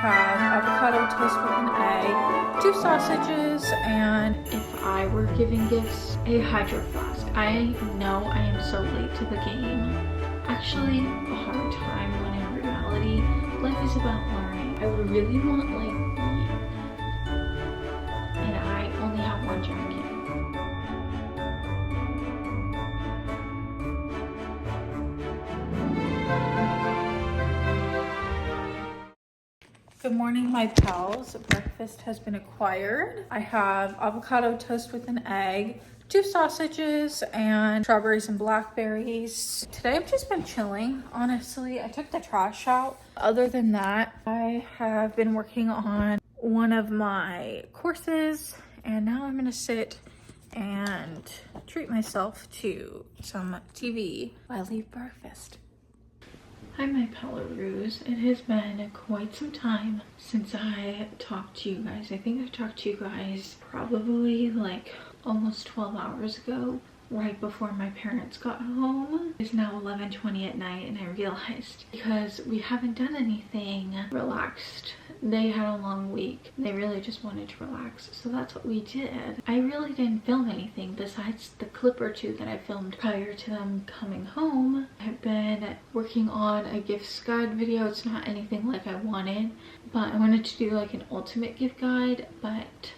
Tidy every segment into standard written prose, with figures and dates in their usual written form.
have avocado toast with an egg, 2 sausages, and if I were giving gifts, a hydro flask. I know I am so late to the game. Actually, a hard time when in reality, life is about learning. I would really want like meat, and I only have 1 jacket. Good morning, my pals. Breakfast has been acquired. I have avocado toast with an egg, 2 sausages, and strawberries and blackberries. Today I've just been chilling, honestly. I took the trash out. Other than that, I have been working on one of my courses, and now I'm gonna sit and treat myself to some TV while I eat breakfast. Hi, my Palaroos. It has been quite some time since I talked to you guys. I think I talked to you guys probably like almost 12 hours ago, right before my parents got home. It's now 11:20 at night, and I realized because we haven't done anything relaxed. They had a long week. They really just wanted to relax, so that's what we did. I really didn't film anything besides the clip or 2 that I filmed prior to them coming home. I've been working on a gifts guide video. It's not anything like I wanted, but I wanted to do like an ultimate gift guide, but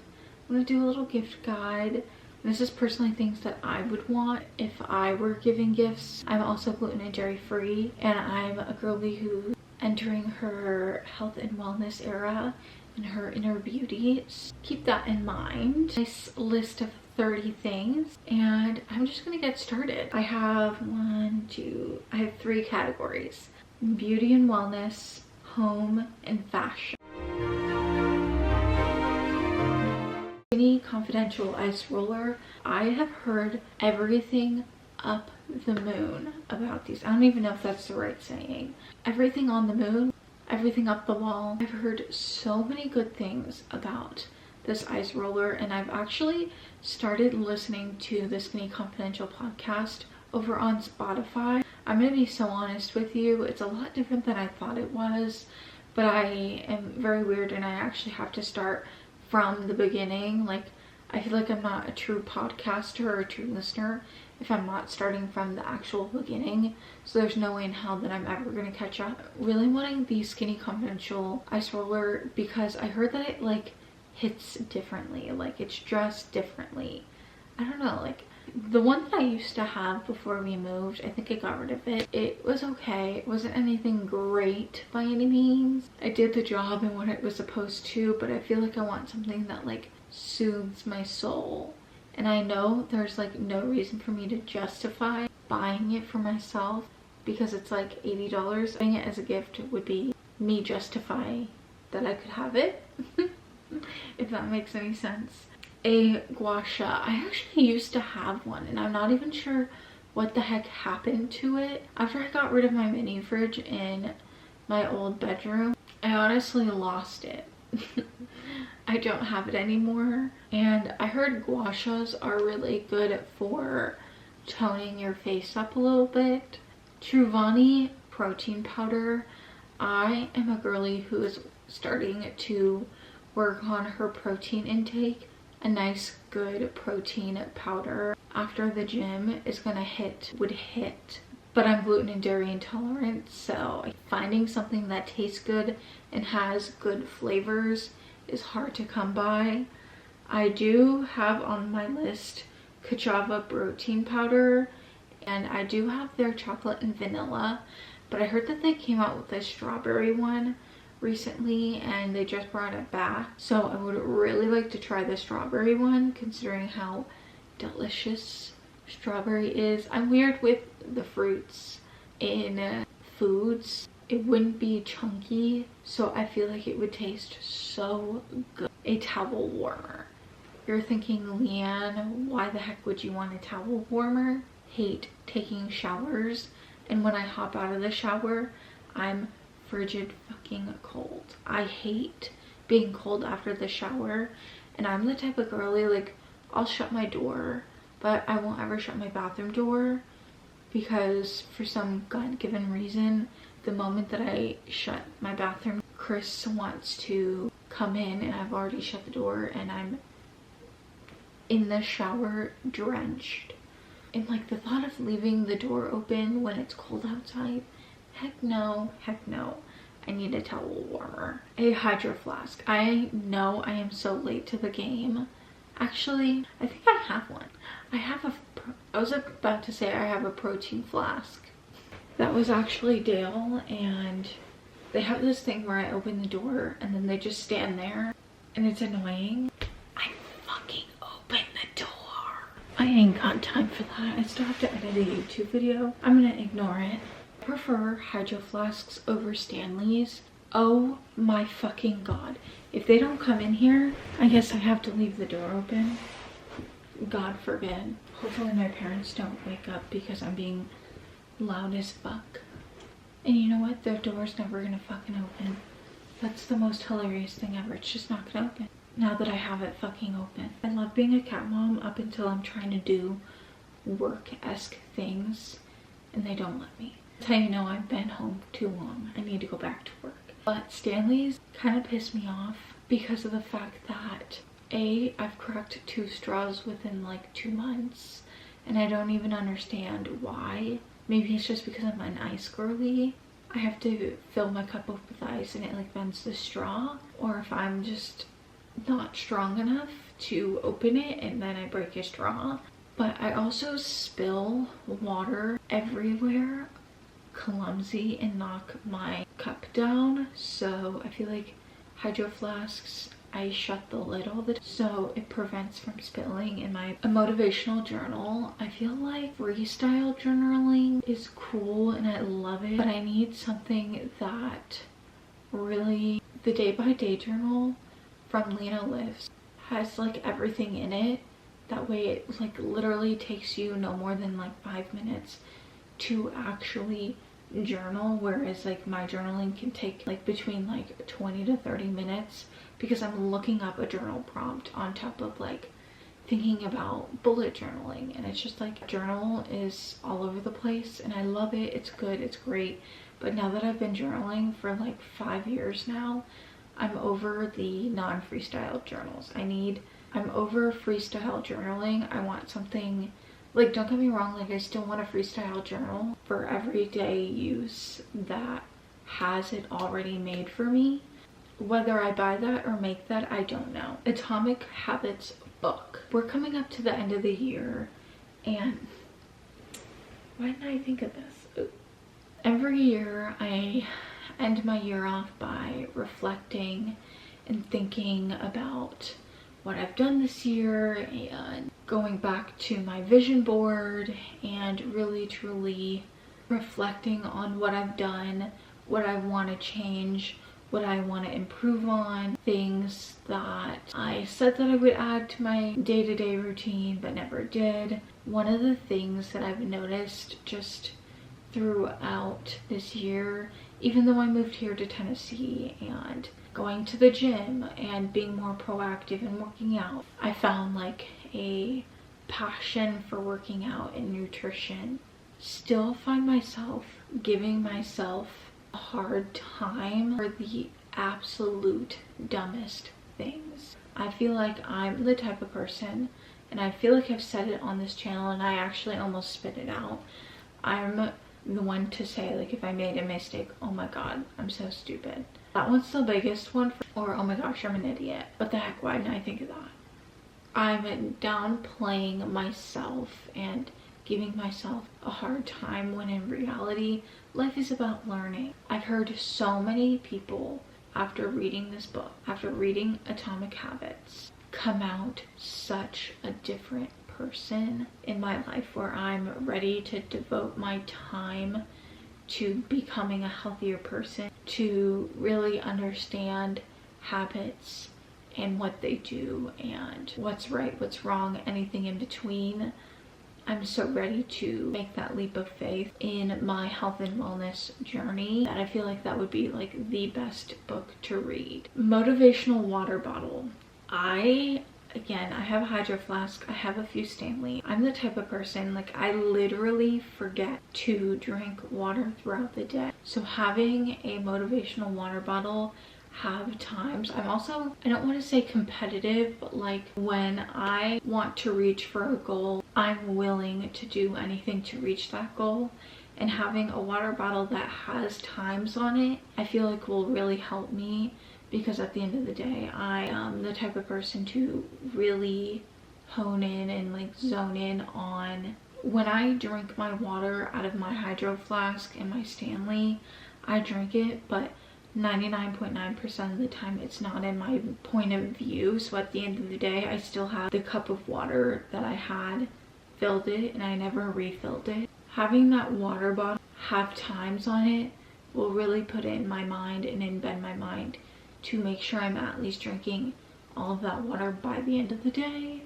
I'm gonna do a little gift guide. This is personally things that I would want if I were giving gifts. I'm also gluten and dairy free, and I'm a girly who's entering her health and wellness era and her inner beauty. So keep that in mind. Nice list of 30 things, and I'm just gonna get started. I have 3 categories: beauty and wellness, home, and fashion. Skinny Confidential Ice Roller. I have heard everything up the moon about these. I don't even know if that's the right saying. Everything on the moon, everything up the wall. I've heard so many good things about this ice roller, and I've actually started listening to the Skinny Confidential podcast over on Spotify. I'm gonna be so honest with you, it's a lot different than I thought it was, but I am very weird and I actually have to start from the beginning. Like, I feel like I'm not a true podcaster or a true listener if I'm not starting from the actual beginning, so there's no way in hell that I'm ever gonna catch up. Really wanting the Skinny Confidential ice roller because I heard that it like hits differently, like it's dressed differently. I don't know, like the one that I used to have before we moved, I think I got rid of it. It was okay. It wasn't anything great by any means. I did the job and what it was supposed to, but I feel like I want something that like soothes my soul. And I know there's like no reason for me to justify buying it for myself because it's like $80. Buying it as a gift would be me justifying that I could have it, if that makes any sense. A gua sha. I actually used to have one, and I'm not even sure what the heck happened to it. After I got rid of my mini fridge in my old bedroom, I honestly lost it. I don't have it anymore, and I heard gua shas are really good for toning your face up a little bit. Truvani protein powder. I am a girly who is starting to work on her protein intake. A nice good protein powder after the gym is gonna would hit, but I'm gluten and dairy intolerant, so finding something that tastes good and has good flavors is hard to come by. I do have on my list Kachava protein powder, and I do have their chocolate and vanilla, but I heard that they came out with a strawberry one recently and they just brought it back, so I would really like to try the strawberry one considering how delicious strawberry is. I'm weird with the fruits in foods. It wouldn't be chunky, so I feel like it would taste so good. A towel warmer. You're thinking, Leanne, why the heck would you want a towel warmer? Hate taking showers, and when I hop out of the shower, I'm frigid fucking cold. I hate being cold after the shower, and I'm the type of girly, like, I'll shut my door, but I won't ever shut my bathroom door because for some God-given reason, the moment that I shut my bathroom, Chris wants to come in and I've already shut the door and I'm in the shower drenched. And like the thought of leaving the door open when it's cold outside, heck no, heck no. I need a towel warmer. A hydro flask. I know I am so late to the game. Actually, I think I have one. I was about to say I have a protein flask. That was actually Dale, and they have this thing where I open the door and then they just stand there and it's annoying. I fucking opened the door. I ain't got time for that. I still have to edit a YouTube video. I'm gonna ignore it. I prefer hydro flasks over Stanleys. Oh my fucking god. If they don't come in here, I guess I have to leave the door open. God forbid. Hopefully my parents don't wake up because I'm being loud as fuck. And you know what? Their door's never gonna fucking open. That's the most hilarious thing ever. It's just not gonna open. Now that I have it fucking open. I love being a cat mom up until I'm trying to do work-esque things and they don't let me. That's how you know I've been home too long. I need to go back to work. But Stanley's kind of pissed me off because of the fact that I've cracked 2 straws within like 2 months and I don't even understand why. Maybe it's just because I'm an ice girly. I have to fill my cup up with ice and it like bends the straw, or if I'm just not strong enough to open it and then I break a straw. But I also spill water everywhere, clumsy, and knock my cup down. So I feel like hydro flasks, I shut the lid all the time so it prevents from spilling. In my motivational journal, I feel like freestyle journaling is cool and I love it, but I need something that really, the day-by-day journal from Lena Lives has like everything in it. That way it like literally takes you no more than like 5 minutes to actually journal, whereas like my journaling can take like between like 20 to 30 minutes because I'm looking up a journal prompt on top of like thinking about bullet journaling, and it's just like journal is all over the place and I love it. It's good, it's great. But now that I've been journaling for like 5 years now, I'm over the non-freestyle journals. I'm over freestyle journaling. I want something, like, don't get me wrong, like I still want a freestyle journal for everyday use that has it already made for me. Whether I buy that or make that, I don't know. Atomic Habits book. We're coming up to the end of the year and why didn't I think of this? Every year I end my year off by reflecting and thinking about what I've done this year and going back to my vision board and really truly reflecting on what I've done, what I want to change, what I want to improve on, things that I said that I would add to my day-to-day routine but never did. One of the things that I've noticed just throughout this year, even though I moved here to Tennessee and going to the gym and being more proactive and working out, I found like a passion for working out and nutrition. Still find myself giving myself a hard time for the absolute dumbest things. I feel like I'm the type of person, and I feel like I've said it on this channel and I actually almost spit it out. I'm the one to say, like, if I made a mistake, oh my god, I'm so stupid. That one's the biggest one, or oh my gosh, I'm an idiot. What the heck, why didn't I think of that? I'm downplaying myself and giving myself a hard time when in reality, life is about learning. I've heard so many people after reading this book, after reading Atomic Habits, come out such a different person in my life, where I'm ready to devote my time to becoming a healthier person, to really understand habits and what they do and what's right, what's wrong, anything in between. I'm so ready to make that leap of faith in my health and wellness journey that I feel like that would be like the best book to read. Motivational water bottle. I again, I have a Hydro Flask, I have a few Stanley. I'm the type of person, like, I literally forget to drink water throughout the day. So having a motivational water bottle have times, I'm also, I don't want to say competitive, but like when I want to reach for a goal, I'm willing to do anything to reach that goal. And having a water bottle that has times on it, I feel like will really help me, because at the end of the day, I am the type of person to really hone in and like zone in on when I drink my water out of my Hydro Flask and my Stanley. I drink it, but 99.9% of the time it's not in my point of view. So at the end of the day, I still have the cup of water that I had, filled it, and I never refilled it. Having that water bottle have times on it will really put it in my mind and embed my mind to make sure I'm at least drinking all of that water by the end of the day.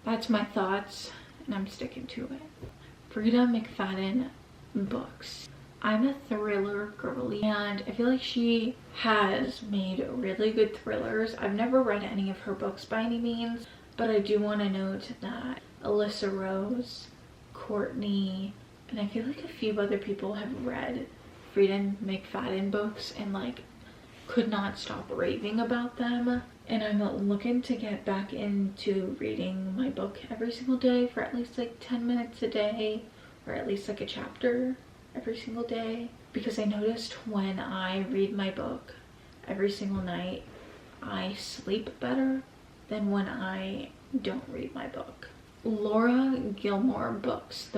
That's my thoughts, and I'm sticking to it. Frida McFadden books. I'm a thriller girly, and I feel like she has made really good thrillers. I've never read any of her books by any means, but I do want to note that Alyssa Rose, Courtney, and I feel like a few other people have read Frida McFadden books and like could not stop raving about them. And I'm looking to get back into reading my book every single day for at least like 10 minutes a day, or at least like a chapter every single day, because I noticed when I read my book every single night, I sleep better than when I don't read my book. Laura Gilmore books.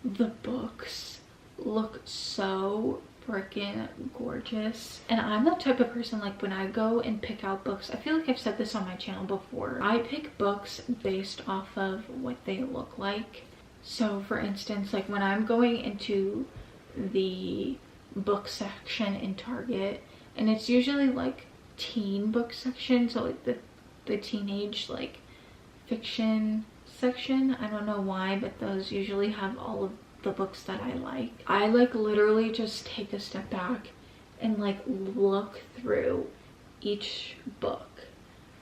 The books look so freaking gorgeous. And I'm the type of person, like when I go and pick out books, I feel like I've said this on my channel before, I pick books based off of what they look like. So for instance, like when I'm going into the book section in Target, and it's usually like teen book section, so like the teenage like fiction section. I don't know why, but those usually have all of the books that I like. I like literally just take a step back and like look through each book,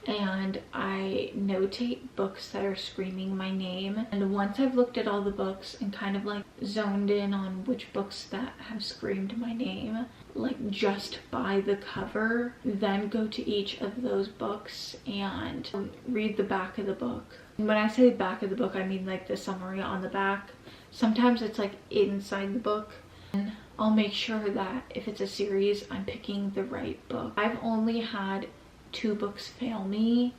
and I notate books that are screaming my name. And once I've looked at all the books and kind of like zoned in on which books that have screamed my name, like just by the cover, then go to each of those books and read the back of the book. And when I say back of the book, I mean like the summary on the back. Sometimes it's like inside the book. And I'll make sure that if it's a series, I'm picking the right book. I've only had 2 books fail me,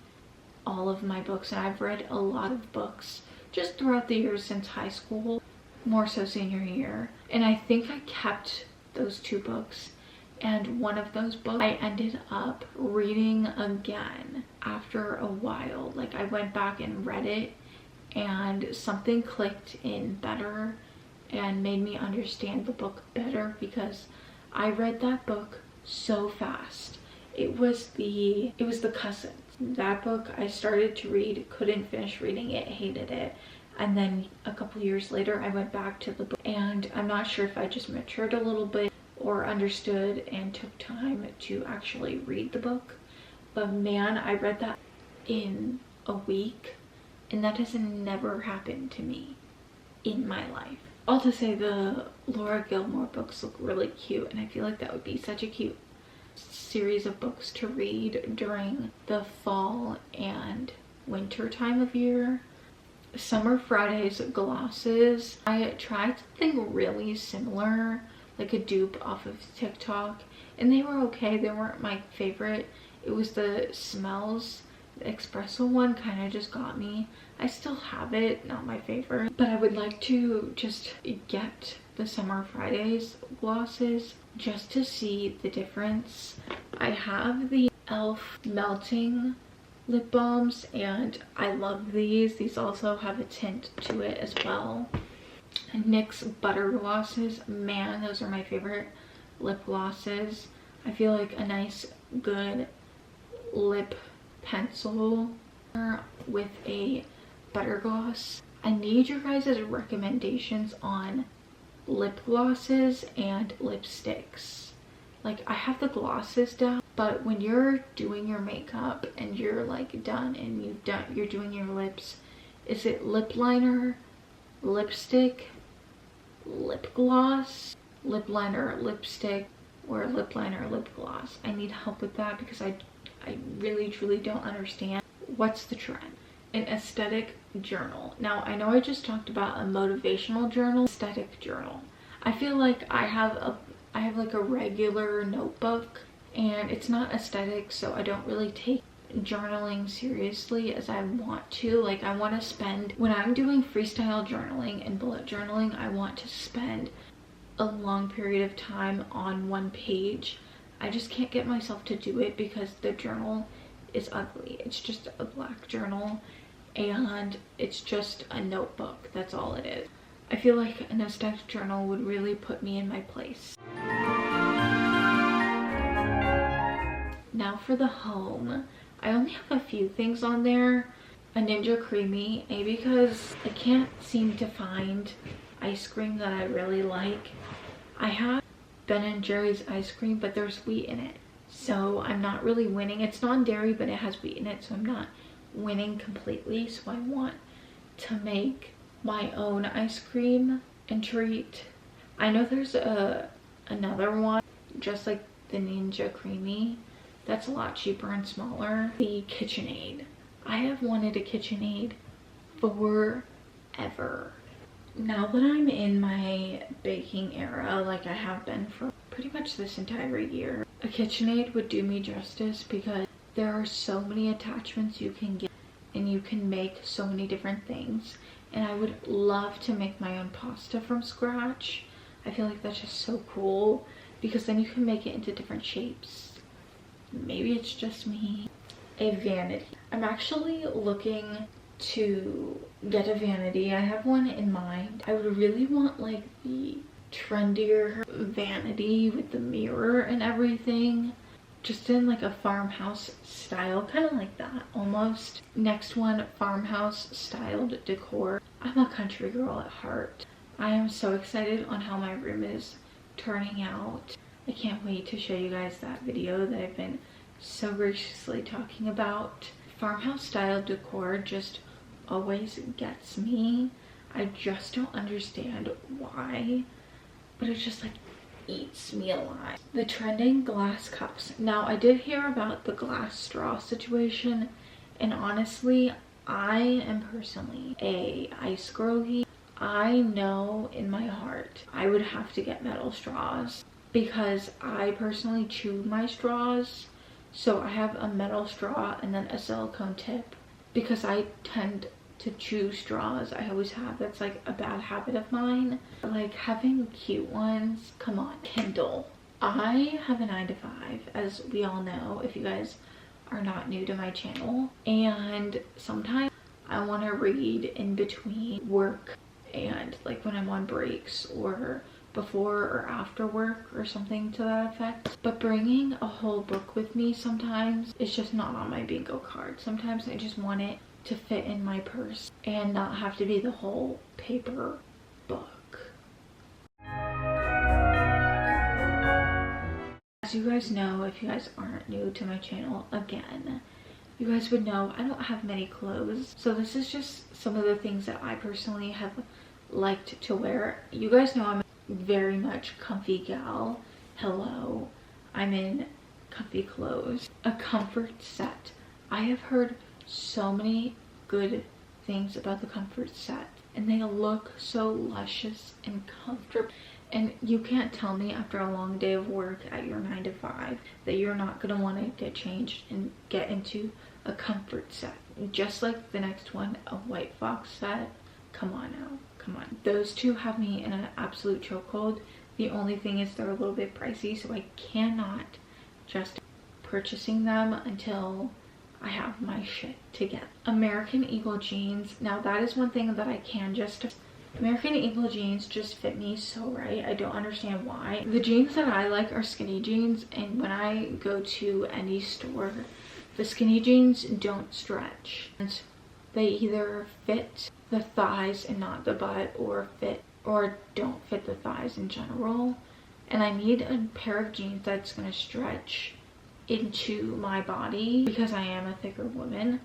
all of my books, and I've read a lot of books just throughout the years since high school, more so senior year. And I think I kept those 2 books, and one of those books I ended up reading again after a while. Like I went back and read it, and something clicked in better and made me understand the book better, because I read that book so fast. It was the Cousins. That book I started to read, couldn't finish reading it, hated it. And then a couple years later, I went back to the book, and I'm not sure if I just matured a little bit or understood and took time to actually read the book. But man, I read that in a week, and that has never happened to me in my life. All to say, the Laura Gilmore books look really cute, and I feel like that would be such a cute series of books to read during the fall and winter time of year. Summer Fridays glosses. I tried something really similar, like a dupe off of TikTok, and they were okay. They weren't my favorite. It was the Smells. The espresso one kind of just got me. I still have it, not my favorite, but I would like to just get the Summer Fridays glosses just to see the difference. I have the e.l.f. melting lip balms, and I love these. These also have a tint to it as well. And NYX butter glosses, man, those are my favorite lip glosses. I feel like a nice good lip pencil with a butter gloss. I need your guys' recommendations on lip glosses and lipsticks. Like I have the glosses down, But when you're doing your makeup and you're like done and you're doing your lips, is it lip liner, lipstick, lip gloss, lip liner, lipstick, or lip liner, lip gloss? I need help with that because I really truly don't understand what's the trend. An aesthetic journal. Now I know I just talked about a motivational journal, aesthetic journal. I feel like I have like a regular notebook and it's not aesthetic, so I don't really take journaling seriously as I want to. Like I want to spend, when I'm doing freestyle journaling and bullet journaling, I want to spend a long period of time on one page. I just can't get myself to do it because the journal is ugly. It's just a black journal and it's just a notebook. That's all it is. I feel like an aesthetic journal would really put me in my place. Now for the home. I only have a few things on there. A Ninja Creamy, because I can't seem to find ice cream that I really like. I have Ben & Jerry's ice cream, but there's wheat in it. So I'm not really winning. It's non-dairy, but it has wheat in it, so I'm not winning completely. So I want to make my own ice cream and treat. I know there's another one just like the Ninja Creamy that's a lot cheaper and smaller. The KitchenAid. I have wanted a KitchenAid forever. Now that I'm in my baking era, like I have been for pretty much this entire year, a KitchenAid would do me justice because there are so many attachments you can get and you can make so many different things. And I would love to make my own pasta from scratch. I feel like that's just so cool because then you can make it into different shapes. Maybe it's just me. A vanity. I'm actually looking to get a vanity. I have one in mind. I would really want like the trendier vanity with the mirror and everything, just in like a farmhouse style, kind of like that almost. Next one, farmhouse styled decor. I'm a country girl at heart. I am so excited on how my room is turning out. I can't wait to show you guys that video that I've been so graciously talking about. Farmhouse style decor just always gets me. I just don't understand why, but it just like eats me alive. The trending glass cups. Now I did hear about the glass straw situation, and honestly I am personally a ice girly. I know in my heart I would have to get metal straws because I personally chew my straws. So I have a metal straw and then a silicone tip because I tend to chew straws. I always have. That's like a bad habit of mine. Like having cute ones, come on. Kindle. I have a 9-to-5, as we all know if you guys are not new to my channel, and sometimes I want to read in between work and like when I'm on breaks or before or after work or something to that effect. But bringing a whole book with me sometimes is just not on my bingo card. Sometimes I just want it to fit in my purse and not have to be the whole paper book. As you guys know, if you guys aren't new to my channel, again, you guys would know I don't have many clothes. So this is just some of the things that I personally have liked to wear. You guys know I'm very much comfy gal. Hello, I'm in comfy clothes. A comfort set. I have heard so many good things about the comfort set and they look so luscious and comfortable, and you can't tell me after a long day of work at your 9-to-5 that you're not gonna want to get changed and get into a comfort set. Just like the next one, a white fox set. Come on now, come on. Those two have me in an absolute chokehold. The only thing is they're a little bit pricey, so I cannot just purchasing them until I have my shit together. American Eagle jeans. Now that is one thing that I can just... American Eagle jeans just fit me so right. I don't understand why. The jeans that I like are skinny jeans, and when I go to any store, the skinny jeans don't stretch. And they either fit the thighs and not the butt, or don't fit the thighs in general. And I need a pair of jeans that's gonna stretch into my body because I am a thicker woman.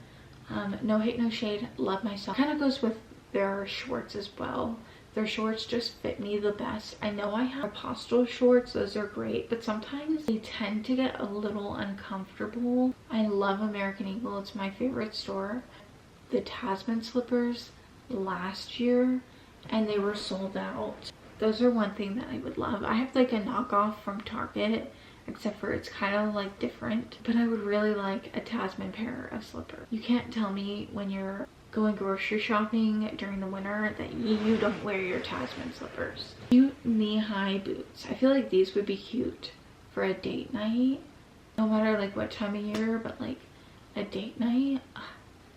No hate, no shade, love myself. Kind of goes with their shorts as well. Their shorts just fit me the best. I know I have Apostle shorts, those are great, but sometimes they tend to get a little uncomfortable. I love American Eagle, it's my favorite store. The Tasman slippers last year and they were sold out. Those are one thing that I would love. I have like a knockoff from Target, except for it's kind of like different, but I would really like a Tasman pair of slippers. You can't tell me when you're going grocery shopping during the winter that you don't wear your Tasman slippers. Cute knee-high boots. I feel like these would be cute for a date night. No matter like what time of year, but like a date night,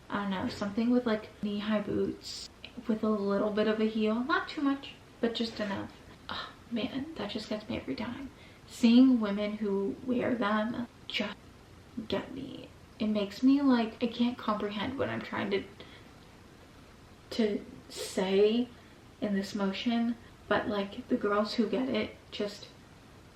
I don't know, something with like knee-high boots with a little bit of a heel. Not too much, but just enough. Oh man, that just gets me every time. Seeing women who wear them just get me. It makes me like, I can't comprehend what I'm trying to say in this motion, but like the girls who get it just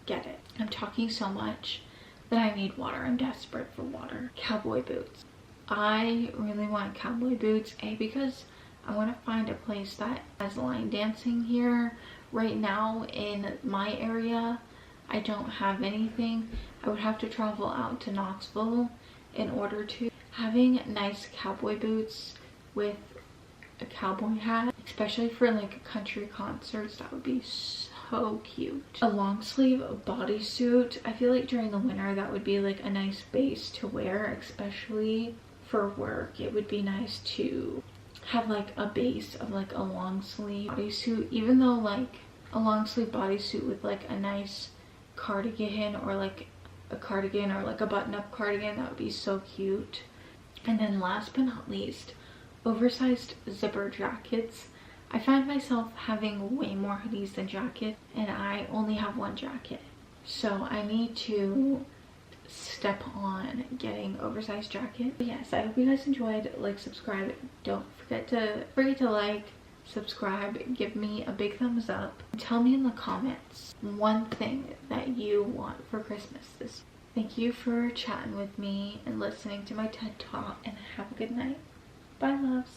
get it. I'm talking so much that I need water. I'm desperate for water. Cowboy boots. I really want cowboy boots, because I want to find a place that has line dancing here. Right now in my area, I don't have anything. I would have to travel out to Knoxville in order to. Having nice cowboy boots with a cowboy hat, especially for like country concerts, that would be so cute. A long sleeve bodysuit. I feel like during the winter that would be like a nice base to wear, especially for work. It would be nice to have like a base of like a long sleeve bodysuit, even though like a long sleeve bodysuit with like a nice cardigan or like a cardigan or like a button-up cardigan, that would be so cute. And then last but not least, oversized zipper jackets. I find myself having way more hoodies than jackets, and I only have one jacket, so I need to step on getting oversized jacket. But yes, I hope you guys enjoyed. Like, subscribe, don't forget to like, subscribe, give me a big thumbs up. Tell me in the comments one thing that you want for Christmas this year. Thank you for chatting with me and listening to my TED Talk, and have a good night. Bye, loves.